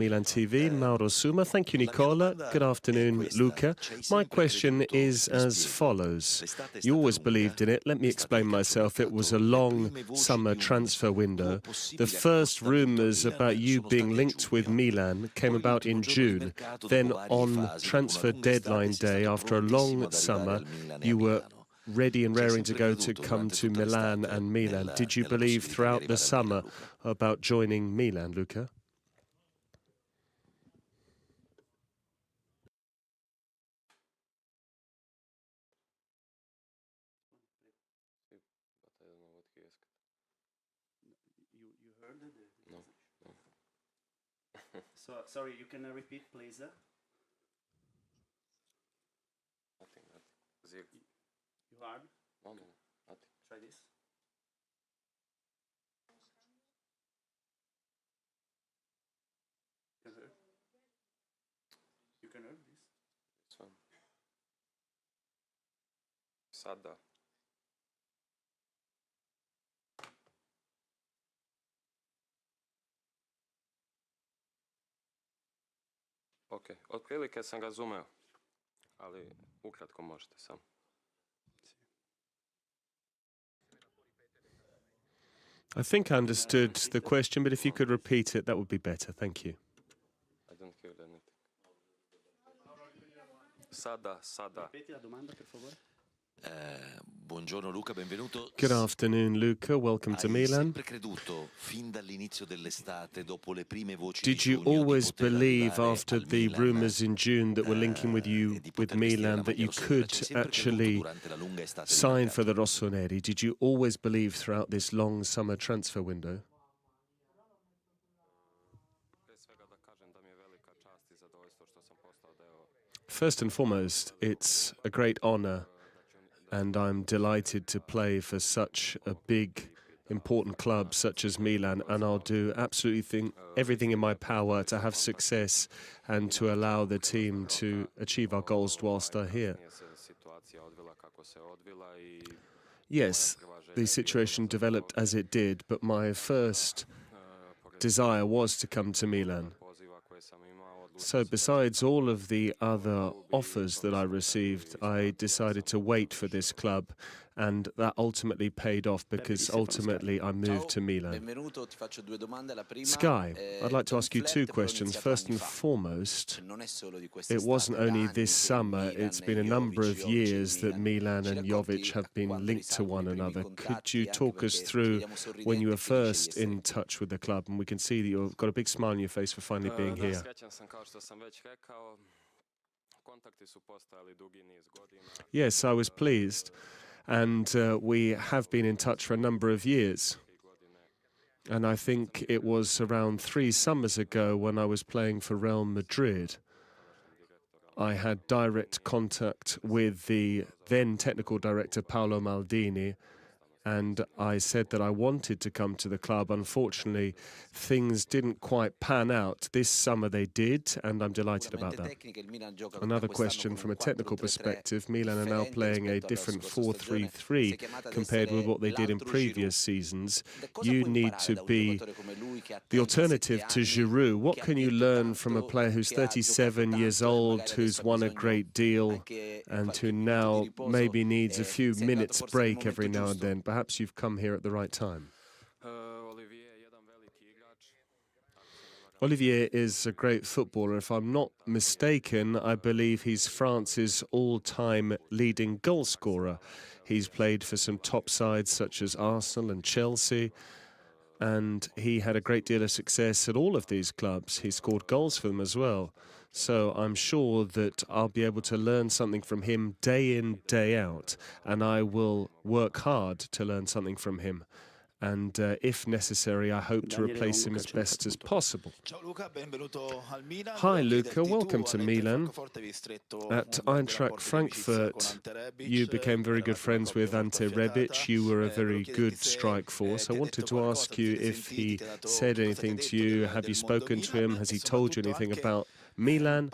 Milan TV, Mauro Suma. Thank you, Nicola. Good afternoon, Luka. My question is as follows. You always believed in it. Let me explain myself. It was a long summer transfer window. The first rumours about you being linked with Milan came about in June. Then on transfer deadline day, after a long summer, you were ready and raring to go to come to Milan and Milan. Did you believe throughout the summer about joining Milan, Luka? You heard it? No. So, sorry, you can repeat, please? Nothing. You heard? No, nothing. Try this. You can hear? You can hear this? This one. Sada. Ok, otprilike sam razumeo, ali ukratko možete samo. I think I understood the question, but if you could repeat it, that would be better. Thank you. I don't hear anything. Sada. Ripeti la domanda, per favore. Buongiorno Luca, benvenuto. Good afternoon, Luka. Welcome to Milan. Did you always believe after the rumours in June that were linking with you with Milan that you could actually sign for the Rossoneri? Did you always believe throughout this long summer transfer window? First and foremost, it's a great honour, and I'm delighted to play for such a big, important club such as Milan, and I'll do absolutely everything in my power to have success and to allow the team to achieve our goals whilst they're here. Yes, the situation developed as it did, but my first desire was to come to Milan. So besides all of the other offers that I received, I decided to wait for this club, and that ultimately paid off because ultimately I moved to Milan. Sky, I'd like to ask you two questions. First and foremost, it wasn't only this summer, it's been a number of years that Milan and Jović have been linked to one another. Could you talk us through when you were first in touch with the club? And we can see that you've got a big smile on your face for finally being here. Yes, I was pleased. And we have been in touch for a number of years. And I think it was around 3 summers ago when I was playing for Real Madrid. I had direct contact with the then technical director, Paolo Maldini, and I said that I wanted to come to the club. Unfortunately, things didn't quite pan out. This summer they did, and I'm delighted about that. Another question from a technical perspective, Milan are now playing a different 4-3-3 compared with what they did in previous seasons. You need to be the alternative to Giroud. What can you learn from a player who's 37 years old, who's won a great deal, and who now maybe needs a few minutes break every now and then? Perhaps you've come here at the right time. Olivier is a great footballer. If I'm not mistaken, I believe he's France's all-time leading goal scorer. He's played for some top sides such as Arsenal and Chelsea, and he had a great deal of success at all of these clubs. He scored goals for them as well. So I'm sure that I'll be able to learn something from him day in, day out, and I will work hard to learn something from him. And if necessary, I hope to replace him as best as possible. Hi, Luka. Welcome to Milan. At Eintracht Frankfurt, you became very good friends with Ante Rebic. You were a very good strike force. I wanted to ask you if he said anything to you. Have you spoken to him? Has he told you anything about Milan.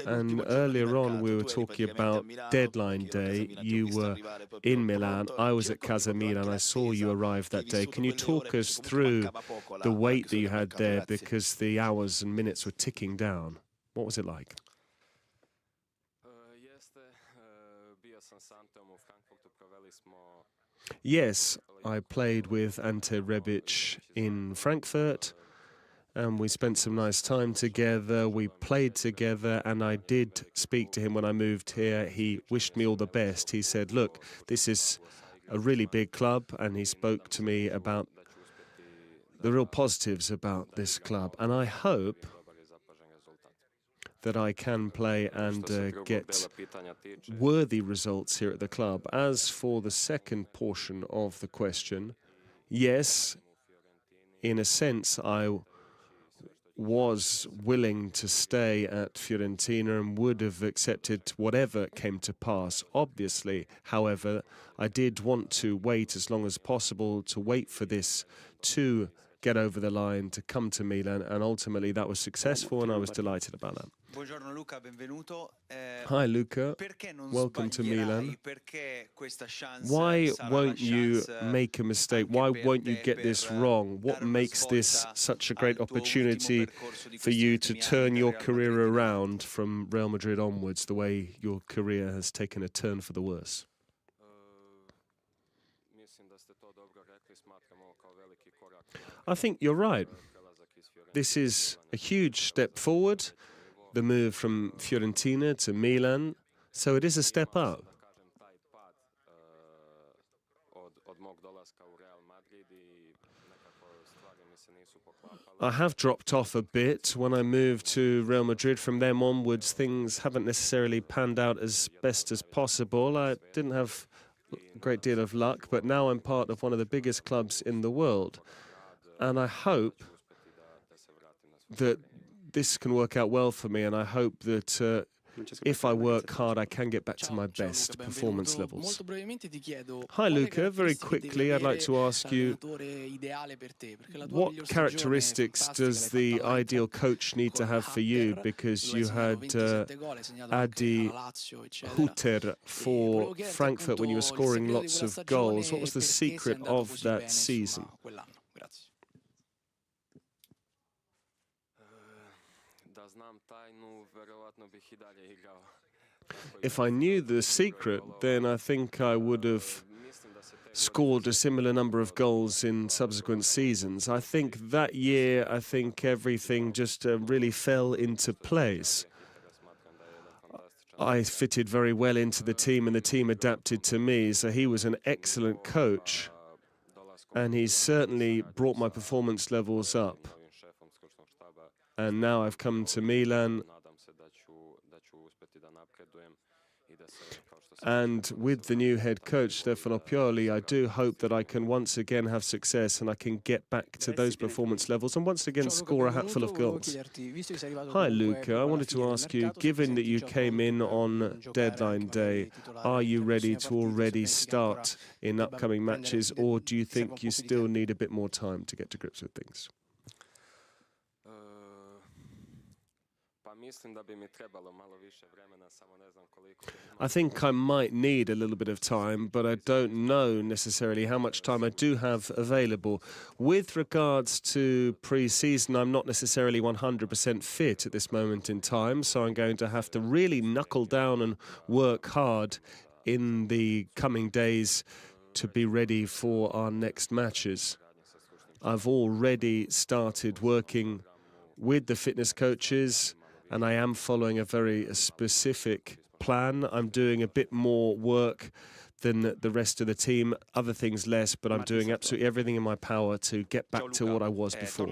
And earlier on, we were talking about deadline day. You were in Milan. I was at Casa Milan. I saw you arrive that day. Can you talk us through the wait that you had there because the hours and minutes were ticking down? What was it like? Yes, I played with Ante Rebic in Frankfurt, and we spent some nice time together. We played together, and I did speak to him when I moved here. He wished me all the best. He said, look, this is a really big club, and he spoke to me about the real positives about this club. And I hope that I can play and get worthy results here at the club. As for the second portion of the question, yes, in a sense, I was willing to stay at Fiorentina and would have accepted whatever came to pass, obviously. However, I did want to wait as long as possible, to wait for this to get over the line, to come to Milan, and ultimately that was successful, and I was delighted about that. Hi, Luka. Welcome to Milan. Why won't you make a mistake? Why won't you get this wrong? What makes this such a great opportunity for you to turn your career around from Real Madrid onwards, the way your career has taken a turn for the worse? I think you're right. This is a huge step forward, the move from Fiorentina to Milan, so it is a step up. I have dropped off a bit when I moved to Real Madrid. From then onwards, things haven't necessarily panned out as best as possible. I didn't have a great deal of luck, but now I'm part of one of the biggest clubs in the world. And I hope that this can work out well for me, and I hope that if I work hard, I can get back to my best performance levels. Hi, Luka. Very quickly, I'd like to ask you, what characteristics does the ideal coach need to have for you? Because you had Adi Hutter for Frankfurt when you were scoring lots of goals. What was the secret of that season? If I knew the secret, then I think I would have scored a similar number of goals in subsequent seasons. I think that year, everything just really fell into place. I fitted very well into the team, and the team adapted to me, so he was an excellent coach, and he certainly brought my performance levels up. And now I've come to Milan, and with the new head coach, Stefano Pioli, I do hope that I can once again have success and I can get back to those performance levels and once again score a hatful of goals. Hi, Luka. I wanted to ask you, given that you came in on deadline day, are you ready to already start in upcoming matches, or do you think you still need a bit more time to get to grips with things? I think I might need a little bit of time, but I don't know necessarily how much time I do have available. With regards to pre-season, I'm not necessarily 100% fit at this moment in time, so I'm going to have to really knuckle down and work hard in the coming days to be ready for our next matches. I've already started working with the fitness coaches, and I am following a very specific plan. I'm doing a bit more work than the rest of the team, other things less, but I'm doing absolutely everything in my power to get back to what I was before.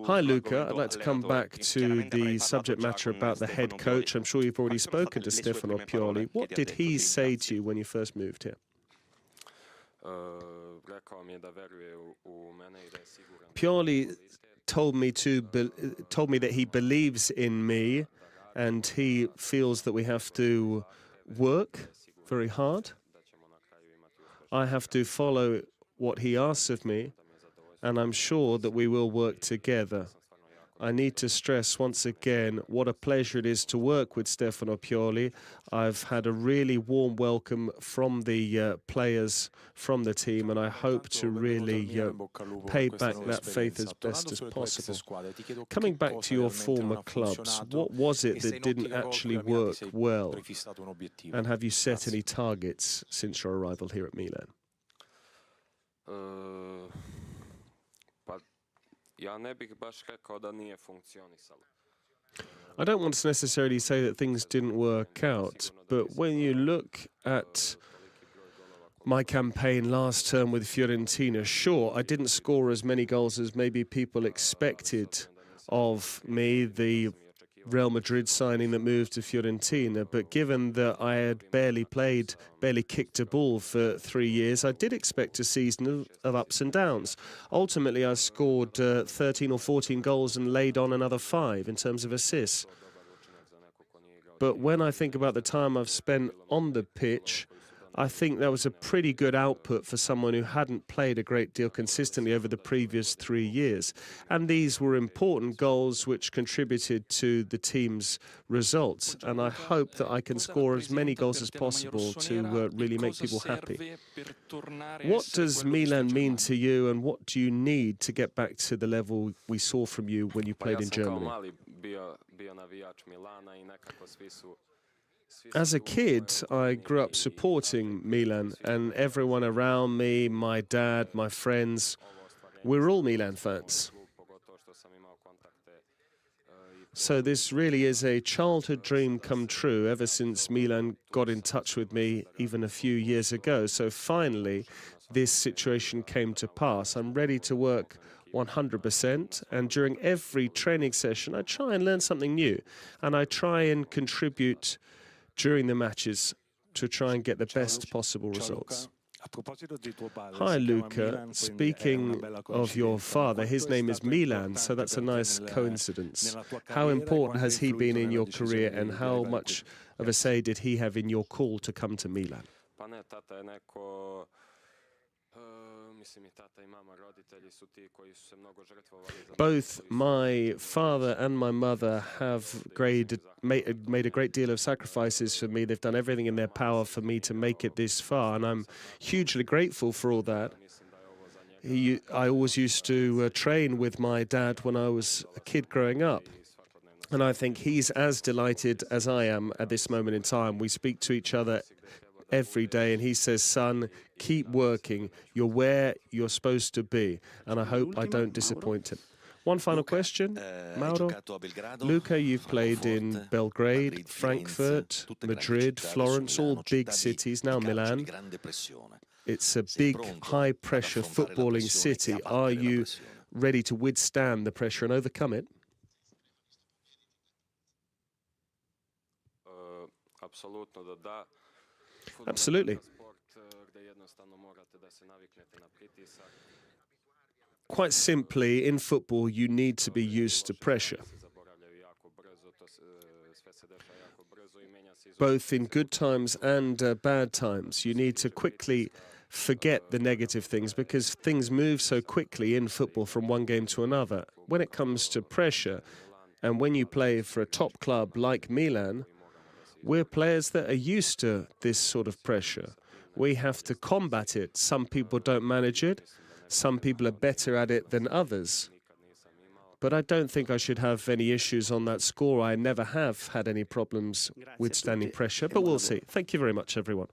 Hi, Luka. I'd like to come back to the subject matter about the head coach. I'm sure you've already spoken to Stefano Pioli. What did he say to you when you first moved here? Pioli told me that he believes in me, and he feels that we have to work very hard. I have to follow what he asks of me, and I'm sure that we will work together. I need to stress once again what a pleasure it is to work with Stefano Pioli. I've had a really warm welcome from the players, from the team, and I hope to really pay back that faith as best as possible. Coming back to your former clubs, what was it that didn't actually work well? And have you set any targets since your arrival here at Milan? I don't want to necessarily say that things didn't work out, but when you look at my campaign last term with Fiorentina, sure, I didn't score as many goals as maybe people expected of me, the Real Madrid signing that moved to Fiorentina, but given that I had barely kicked a ball for 3 years, I did expect a season of ups and downs. Ultimately, I scored 13 or 14 goals and laid on another 5 in terms of assists. But when I think about the time I've spent on the pitch, I think that was a pretty good output for someone who hadn't played a great deal consistently over the previous 3 years. And these were important goals which contributed to the team's results. And I hope that I can score as many goals as possible to really make people happy. What does Milan mean to you, and what do you need to get back to the level we saw from you when you played in Germany? As a kid, I grew up supporting Milan, and everyone around me, my dad, my friends, we're all Milan fans. So this really is a childhood dream come true ever since Milan got in touch with me even a few years ago. So finally, this situation came to pass. I'm ready to work 100%, and during every training session, I try and learn something new, and I try and contribute during the matches to try and get the best possible results. Hi, Luka. Speaking of your father, his name is Milan, so that's a nice coincidence. How important has he been in your career, and how much of a say did he have in your call to come to Milan? Both my father and my mother have made a great deal of sacrifices for me. They've done everything in their power for me to make it this far, and I'm hugely grateful for all that. I always used to train with my dad when I was a kid growing up, and I think he's as delighted as I am at this moment in time. We speak to each other every day, and he says, son, keep working. You're where you're supposed to be, and I hope I don't disappoint him. One final question, Mauro. Luka, you've played in Belgrade, Frankfurt, Madrid, Florence, all big cities, now Milan. It's a big, high-pressure footballing city. Are you ready to withstand the pressure and overcome it? Absolutely. Quite simply, in football, you need to be used to pressure. Both in good times and bad times, you need to quickly forget the negative things, because things move so quickly in football from one game to another. When it comes to pressure, and when you play for a top club like Milan, we're players that are used to this sort of pressure. We have to combat it. Some people don't manage it. Some people are better at it than others. But I don't think I should have any issues on that score. I never have had any problems withstanding pressure, but we'll see. Thank you very much, everyone.